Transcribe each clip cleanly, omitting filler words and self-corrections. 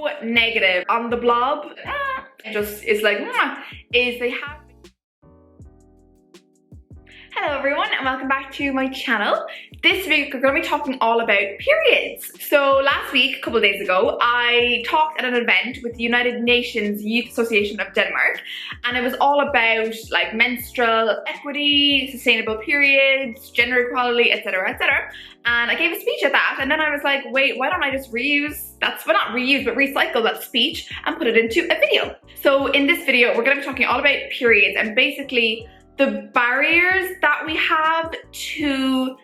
so negative on the blob. Just it's like is they have. Hello everyone and welcome back to my channel. This week we're going to be talking all about periods. So last week, a couple of days ago, I talked at an event with the United Nations Youth Association of Denmark, and it was all about like menstrual equity, sustainable periods, gender equality, etc, etc. And I gave a speech at that, and then I was like, wait, why don't I just reuse, well not reuse, but recycle that speech and put it into a video. So in this video, we're going to be talking all about periods and basically the barriers that we have to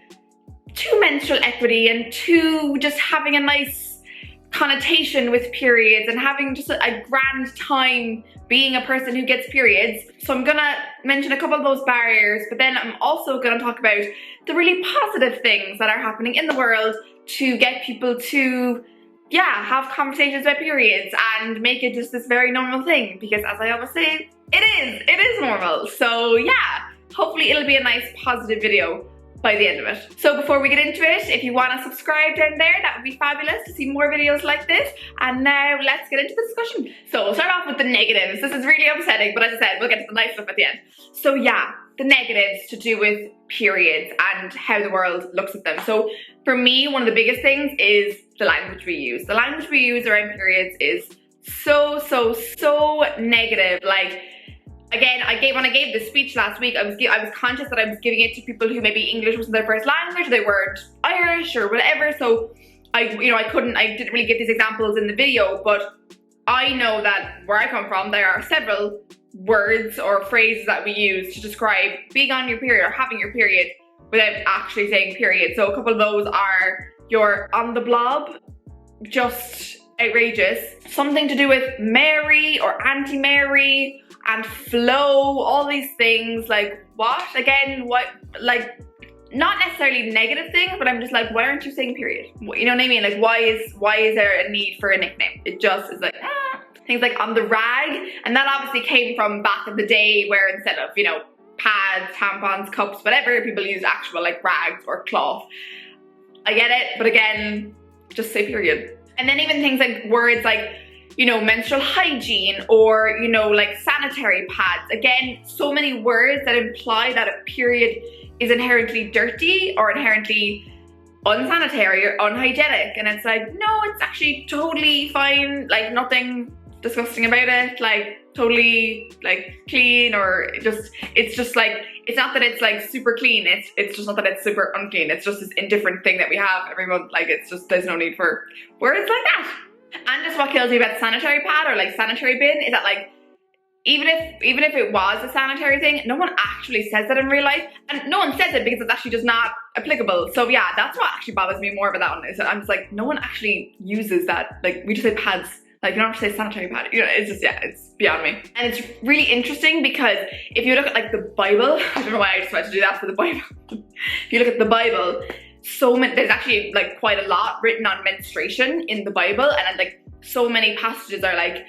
menstrual equity and to just having a nice connotation with periods and having just a grand time being a person who gets periods. So I'm gonna mention a couple of those barriers, but then I'm also gonna talk about the really positive things that are happening in the world to get people to have conversations about periods and make it just this very normal thing, because as I always say, it is normal. So yeah, hopefully it'll be a nice positive video by the end of it. So before we get into it, if you want to subscribe down there, that would be fabulous to see more videos like this. And now let's get into the discussion. So we'll start off with the negatives. This is really upsetting, but as I said, we'll get to the nice stuff at the end. So yeah, the negatives to do with periods and how the world looks at them. So for me, one of the biggest things is the language we use. The language we use around periods is so negative. Like, again, when I gave this speech last week, I was conscious that I was giving it to people who maybe English wasn't their first language, they weren't Irish or whatever. So I didn't really give these examples in the video, but I know that where I come from, there are several words or phrases that we use to describe being on your period or having your period without actually saying period. So a couple of those are you're on the blob, just outrageous. Something to do with Mary or Auntie Mary and flow, all these things. Like what? Again, what? Like not necessarily negative things, but I'm just like, why aren't you saying period? You know what I mean? Like why is there a need for a nickname? It just is like things like on the rag, and that obviously came from back in the day where instead of, you know, pads, tampons, cups, whatever, people use actual like rags or cloth. I get it, but again, just say period. And then even things like words like, you know, menstrual hygiene or, you know, like sanitary pads. Again, so many words that imply that a period is inherently dirty or inherently unsanitary or unhygienic. And it's like, no, it's actually totally fine. Like nothing disgusting about it. Like totally like clean, or it's just like, it's not that it's like super clean. It's just not that it's super unclean. It's just this indifferent thing that we have every month. Like it's just, there's no need for words like that. And just what kills me about sanitary pad or like sanitary bin is that like, even if it was a sanitary thing, no one actually says that in real life, and no one says it because it's actually just not applicable. So yeah, that's what actually bothers me more about that one, is that I'm just like, no one actually uses that. Like we just say pads. Like you don't have to say sanitary pad. You know, it's just, yeah, it's beyond me. And it's really interesting because if you look at like the Bible, I don't know why I just wanted to do that for the Bible. If you look at the Bible, there's actually like quite a lot written on menstruation in the Bible, and like so many passages are like,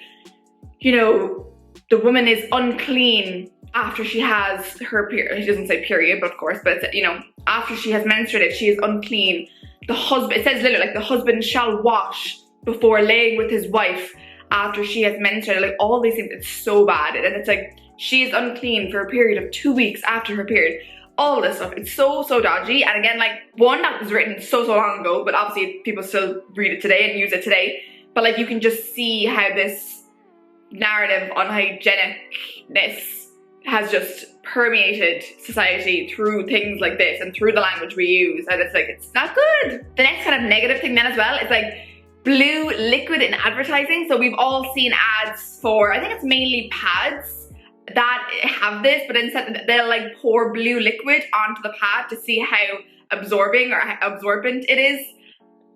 you know, the woman is unclean after she has her period. He doesn't say period, but of course, but it's, you know, after she has menstruated, she is unclean. The husband, it says literally like the husband shall wash before laying with his wife after she has menstruated. Like all these things, it's so bad. And it's like, she is unclean for a period of 2 weeks after her period. All this stuff, it's so dodgy. And again, like one that was written so long ago, but obviously people still read it today and use it today. But like you can just see how this narrative unhygienicness has just permeated society through things like this and through the language we use, and it's like, it's not good. The next kind of negative thing then as well is like blue liquid in advertising. So we've all seen ads for, I think it's mainly pads that have this, but instead they'll like pour blue liquid onto the pad to see how absorbing or how absorbent it is.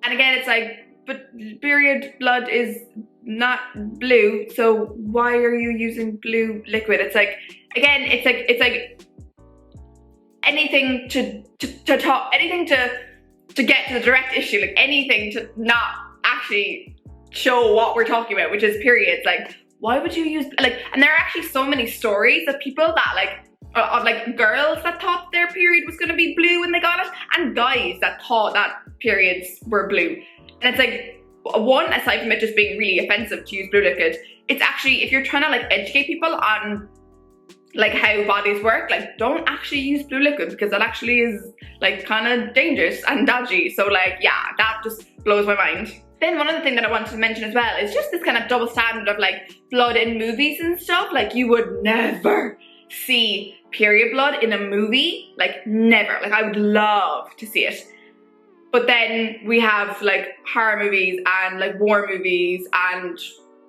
And again, it's like, but period blood is not blue, so why are you using blue liquid? It's like, again, it's like anything to get to the direct issue, like anything to not actually show what we're talking about, which is periods. Like, why would you use, like, and there are actually so many stories of people that like, of like girls that thought their period was gonna be blue when they got it, and guys that thought that periods were blue. And it's like, one, aside from it just being really offensive to use blue liquid, it's actually, if you're trying to like educate people on like how bodies work, like don't actually use blue liquid, because that actually is like kind of dangerous and dodgy. So like, yeah, that just blows my mind. Then one other thing that I wanted to mention as well is just this kind of double standard of like blood in movies and stuff. Like you would never see period blood in a movie, like never. Like I would love to see it. But then we have like horror movies and like war movies and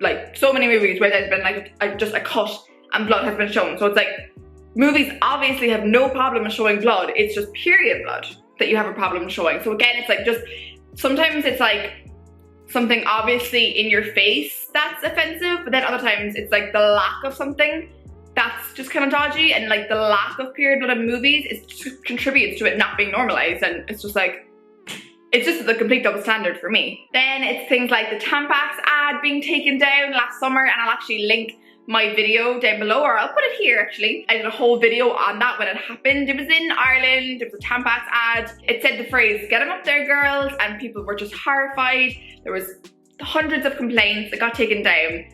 like so many movies where there's been like just a cut and blood has been shown. So it's like, movies obviously have no problem showing blood. It's just period blood that you have a problem showing. So again, it's like just, sometimes it's like something obviously in your face that's offensive, but then other times it's like the lack of something that's just kind of dodgy, and like the lack of period blood in movies contributes to it not being normalized, and it's just like, it's just the complete double standard for me. Then it's things like the Tampax ad being taken down last summer, and I'll actually link my video down below, or I'll put it here actually. I did a whole video on that when it happened. It was in Ireland, it was a Tampax ad. It said the phrase, "Get them up there, girls," and people were just horrified. There was hundreds of complaints that got taken down.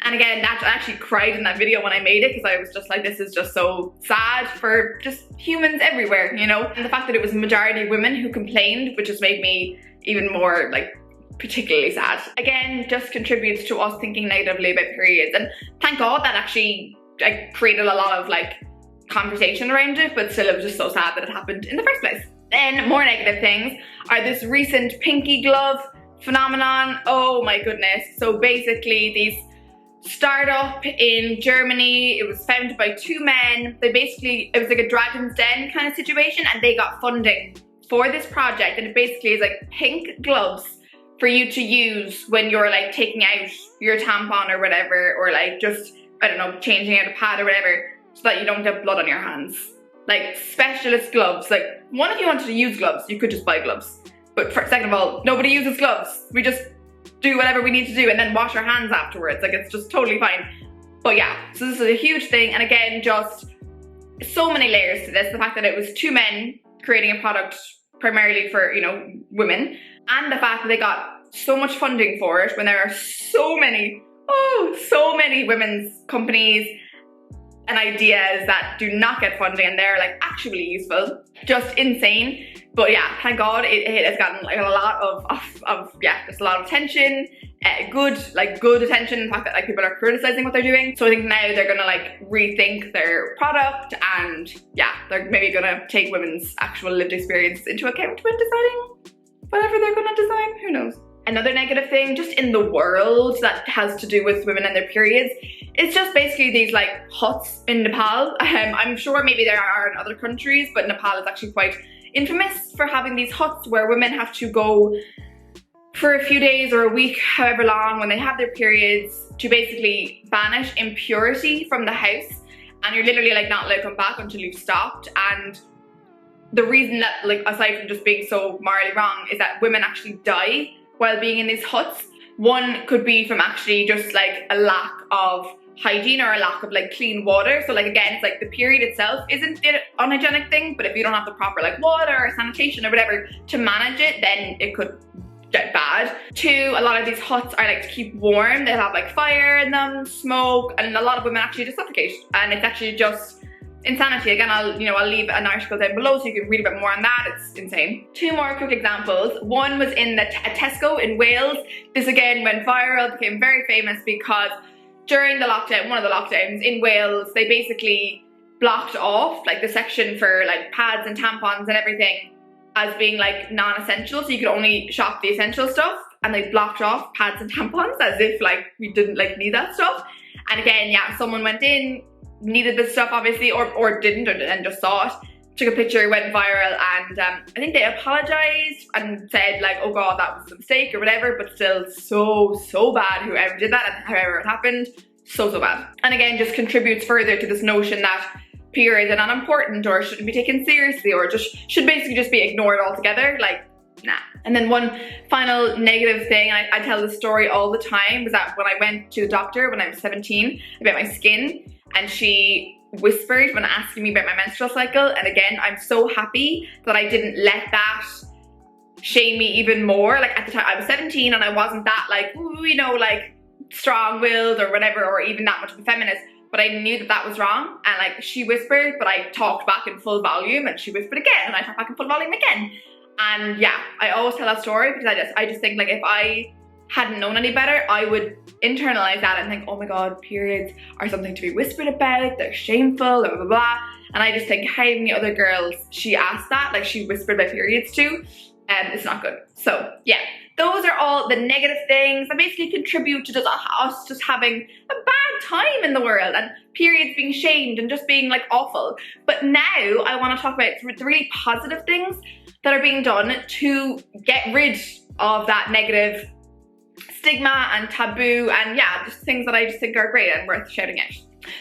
And again, I actually cried in that video when I made it, because I was just like, this is just so sad for just humans everywhere, you know? And the fact that it was majority women who complained, which just made me even more like particularly sad. Again, just contributes to us thinking negatively about periods. And thank God that actually created a lot of like conversation around it, but still it was just so sad that it happened in the first place. Then more negative things are this recent pinky glove phenomenon. Oh my goodness. So basically these startup in Germany, it was founded by two men. It was like a Dragon's Den kind of situation, and they got funding for this project, and it basically is like pink gloves for you to use when you're like taking out your tampon or whatever, or like just, I don't know, changing out a pad or whatever, so that you don't get blood on your hands. Like specialist gloves. Like, one, if you wanted to use gloves, you could just buy gloves. But second of all, nobody uses gloves. We just do whatever we need to do and then wash our hands afterwards. Like, it's just totally fine. But yeah, so this is a huge thing. And again, just so many layers to this. The fact that it was two men creating a product primarily for, you know, women, and the fact that they got so much funding for it when there are so many women's companies and ideas that do not get funding, and they're like actually useful. Just insane. But yeah, thank God it has gotten like a lot of just a lot of attention, good attention. The fact that like people are criticizing what they're doing. So I think now they're gonna like rethink their product, and yeah, they're maybe gonna take women's actual lived experience into account when deciding whatever they're gonna design. Who knows? Another negative thing just in the world that has to do with women and their periods, it's just basically these like huts in Nepal. I'm sure maybe there are in other countries, but Nepal is actually quite infamous for having these huts where women have to go for a few days or a week, however long, when they have their periods, to basically banish impurity from the house. And you're literally like not allowed to come back until you've stopped. And the reason that, like, aside from just being so morally wrong, is that women actually die while being in these huts. One could be from actually just like a lack of hygiene or a lack of like clean water. So like, again, it's like the period itself isn't the unhygienic thing, but if you don't have the proper like water or sanitation or whatever to manage it, then it could get bad. Two, a lot of these huts are like to keep warm. They have like fire in them, smoke, and a lot of women actually just suffocate. And it's actually just insanity. Again, I'll leave an article down below so you can read a bit more on that. It's insane. Two more quick examples. One was in a Tesco in Wales. This again went viral, became very famous because during the lockdown, one of the lockdowns in Wales, they basically blocked off like the section for like pads and tampons and everything as being like non-essential, so you could only shop the essential stuff, and they blocked off pads and tampons as if like we didn't like need that stuff. And again, yeah, someone went in, needed this stuff obviously, or didn't, and just saw it, took a picture, went viral, and I think they apologized and said like, oh god, that was a mistake or whatever, but still so bad whoever did that and however it happened, so bad. And again, just contributes further to this notion that periods are not important or shouldn't be taken seriously, or just should basically just be ignored altogether. Like, nah. And then one final negative thing, I tell this story all the time, was that when I went to the doctor when I was 17 about my skin, and she whispered when asking me about my menstrual cycle. And again, I'm so happy that I didn't let that shame me even more. Like at the time I was 17 and I wasn't that like, ooh, you know, like strong-willed or whatever, or even that much of a feminist, but I knew that that was wrong. And like she whispered, but I talked back in full volume, and she whispered again and I talked back in full volume again. And yeah, I always tell that story because I just think like if I hadn't known any better, I would internalize that and think, oh my god, periods are something to be whispered about, they're shameful, blah blah blah. And I just think how many other girls she asked that, like she whispered about periods to, and it's not good. So yeah, those are all the negative things that basically contribute to just us just having a bad time in the world, and periods being shamed and just being like awful. But now I want to talk about the really positive things that are being done to get rid of that negative stigma and taboo, and yeah, just things that I just think are great and worth shouting out.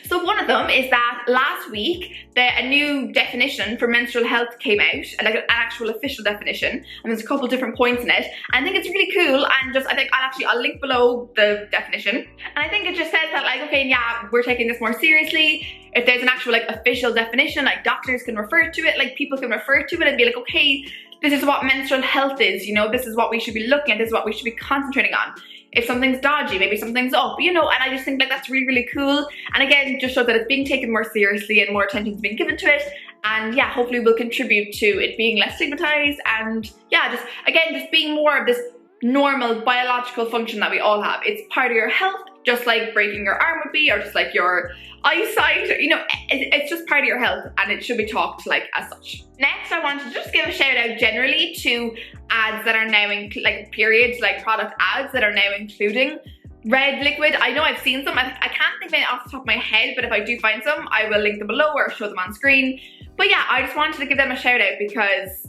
So one of them is that last week a new definition for menstrual health came out, like an actual official definition, and there's a couple different points in it. And I think it's really cool, and just I think I'll link below the definition. And I think it just says that like, okay, yeah, we're taking this more seriously. If there's an actual like official definition, like doctors can refer to it, like people can refer to it and be like, okay, this is what menstrual health is, you know, this is what we should be looking at, this is what we should be concentrating on. If something's dodgy, maybe something's up, you know, and I just think like that's really, really cool. And again, just shows that it's being taken more seriously and more attention is being given to it. And yeah, hopefully will contribute to it being less stigmatized, and yeah, just again, just being more of this normal biological function that we all have. It's part of your health, just like breaking your arm would be, or just like your eyesight, you know, it's just part of your health, and it should be talked like as such. Next, I want to just give a shout out generally to ads that are now like periods, like product ads that are now including red liquid. I know I've seen some, I can't think of it off the top of my head, but if I do find some, I will link them below or show them on screen. But yeah, I just wanted to give them a shout out because,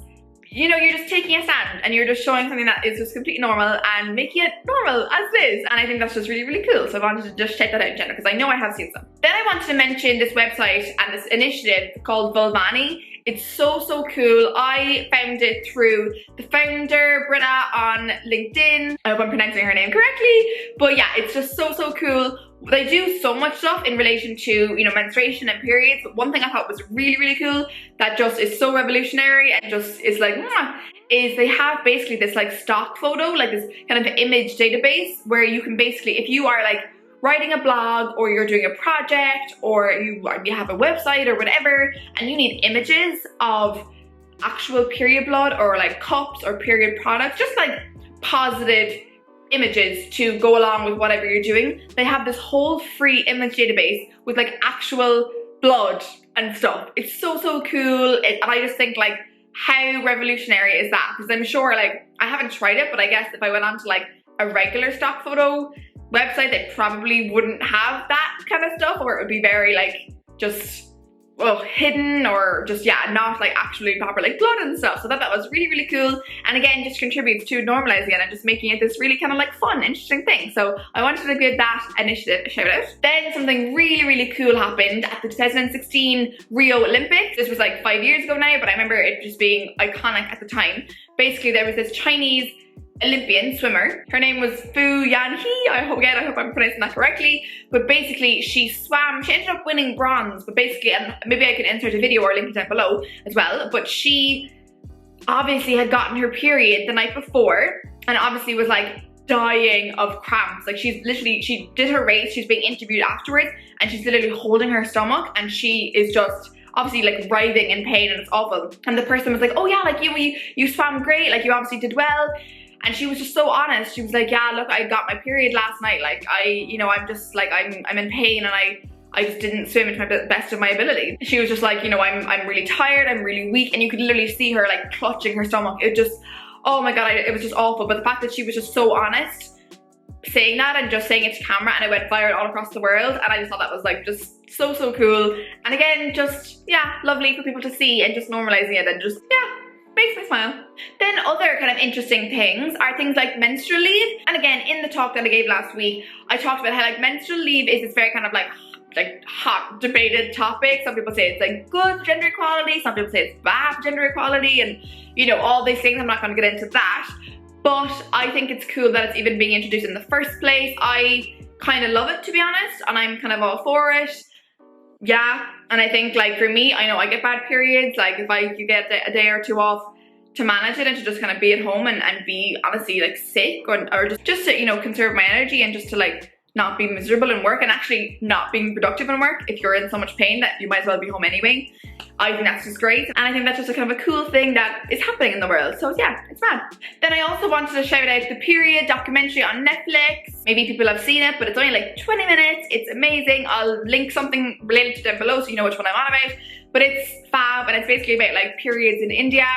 you know, you're just taking a stand and you're just showing something that is just completely normal and making it normal as it is. And I think that's just really, really cool. So I wanted to just check that out in general because I know I have seen some. Then I wanted to mention this website and this initiative called Vulvani. It's so, so cool. I found it through the founder, Britta, on LinkedIn. I hope I'm pronouncing her name correctly. But yeah, it's just so, so cool. They do so much stuff in relation to, you know, menstruation and periods. But one thing I thought was really, really cool that just is so revolutionary and just is like, is they have basically this like stock photo, like this kind of image database where you can basically, if you are like writing a blog or you're doing a project or you have a website or whatever, and you need images of actual period blood or like cups or period products, just like positive images to go along with whatever you're doing. They have this whole free image database with like actual blood and stuff. It's so, so cool. And I just think like, how revolutionary is that? Because I'm sure, like, I haven't tried it, but I guess if I went on to like a regular stock photo website, they probably wouldn't have that kind of stuff, or it would be very like just hidden, or just not like actually proper like blood and stuff. So that was really, really cool, and again just contributes to normalizing it and just making it this really kind of like fun, interesting thing. So I wanted to give that initiative a shout out. Then something really, really cool happened at the 2016 Rio Olympics. This was like 5 years ago now, but I remember it just being iconic at the time. Basically there was this Chinese Olympian swimmer. Her name was Fu Yanhee. I hope I'm pronouncing that correctly. But basically she swam, she ended up winning bronze, but basically, and maybe I can insert a video or link it down below as well, but she obviously had gotten her period the night before and obviously was like dying of cramps. Like she did her race, she's being interviewed afterwards, and she's literally holding her stomach and she is just obviously like writhing in pain, and it's awful. And the person was like, oh yeah, like you swam great, like you obviously did well. And she was just so honest. She was like, yeah, look, I got my period last night. Like I'm just like, I'm in pain, and I just didn't swim to my best of my ability. She was just like, I'm really tired, I'm really weak. And you could literally see her like clutching her stomach. It just, oh my God, it was just awful. But the fact that she was just so honest saying that and just saying it to camera, and it went viral all across the world. And I just thought that was like just so, so cool. And again, just, lovely for people to see, and just normalizing it, and just, makes me smile. Then other kind of interesting things are things like menstrual leave. And again, in the talk that I gave last week, I talked about how like menstrual leave is this very kind of like hot debated topic. Some people say it's like good for gender equality, some people say it's bad for gender equality, and all these things. I'm not going to get into that, but I think it's cool that it's even being introduced in the first place. I kind of love it, to be honest, and I'm kind of all for it. Yeah, and I think like for me, I know I get bad periods. Like if I get a day or two off, to manage it and to just kind of be at home and be honestly like sick or just to, you know, conserve my energy and just to like not be miserable in work and actually not being productive in work if you're in so much pain that you might as well be home anyway. I think that's just great, and I think that's just a kind of a cool thing that is happening in the world. So yeah, it's mad. Then I also wanted to shout out the Period documentary on Netflix. Maybe people have seen it, but it's only like 20 minutes. It's amazing. I'll link something related to down below so you know which one I'm on about. But it's fab, and it's basically about like periods in India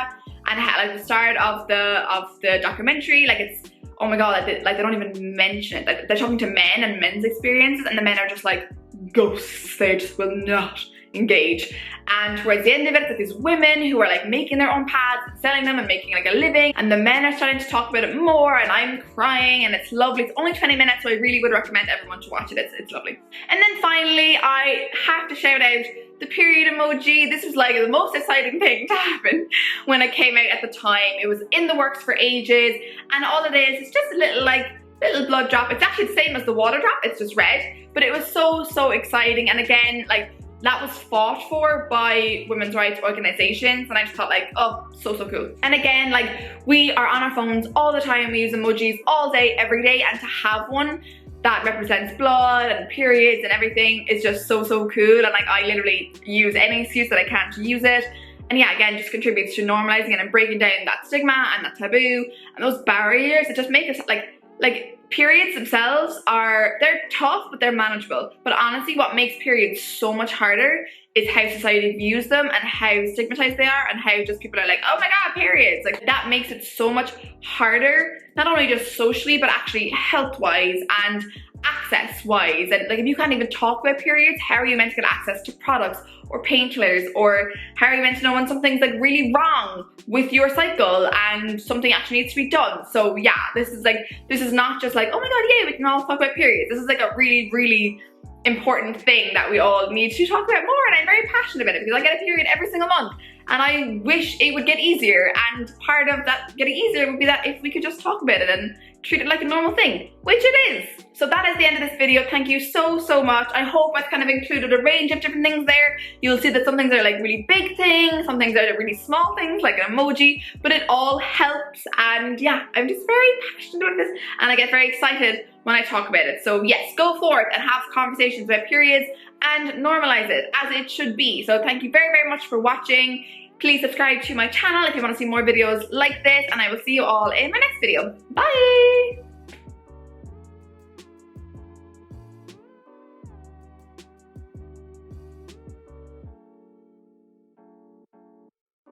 and how, like the start of the documentary. Like it's, oh my god, like they don't even mention it. Like they're talking to men and men's experiences, and the men are just like ghosts. They just will not engage. And towards the end of it, it's like these women who are like making their own pads and selling them and making like a living, and the men are starting to talk about it more, and I'm crying, and it's lovely. It's only 20 minutes, so I really would recommend everyone to watch it. It's lovely. And then finally, I have to shout out the period emoji. This was like the most exciting thing to happen when it came out at the time. It was in the works for ages, and all it is just a little blood drop. It's actually the same as the water drop, it's just red, but it was so exciting. And again, like that was fought for by women's rights organizations, and I just thought like, oh, so cool. And again, like we are on our phones all the time, we use emojis all day, every day, and to have one that represents blood and periods and everything is just so cool. And like I literally use any excuse that I can to use it. And yeah, again, just contributes to normalizing it and breaking down that stigma and that taboo and those barriers. It just makes us like periods themselves they're tough, but they're manageable. But honestly, what makes periods so much harder is how society views them and how stigmatized they are and how just people are like, oh my god, periods. Like that makes it so much harder, not only just socially, but actually health-wise and access-wise. And like if you can't even talk about periods, how are you meant to get access to products or painkillers, or how are you meant to know when something's like really wrong with your cycle and something actually needs to be done? So yeah, this is not just like, oh my god, yeah, we can all talk about periods. This is like a really important thing that we all need to talk about more, and I'm very passionate about it because I get a period every single month and I wish it would get easier, and part of that getting easier would be that if we could just talk about it and treat it like a normal thing, which it is. So that is the end of this video. Thank you so much. I hope I've kind of included a range of different things there. You'll see that some things are like really big things, some things are really small things like an emoji, but it all helps. And yeah, I'm just very passionate about this and I get very excited when I talk about it. So yes, go forth and have conversations about periods and normalize it as it should be. So thank you very much for watching. Please subscribe to my channel if you want to see more videos like this, and I will see you all in my next video. Bye!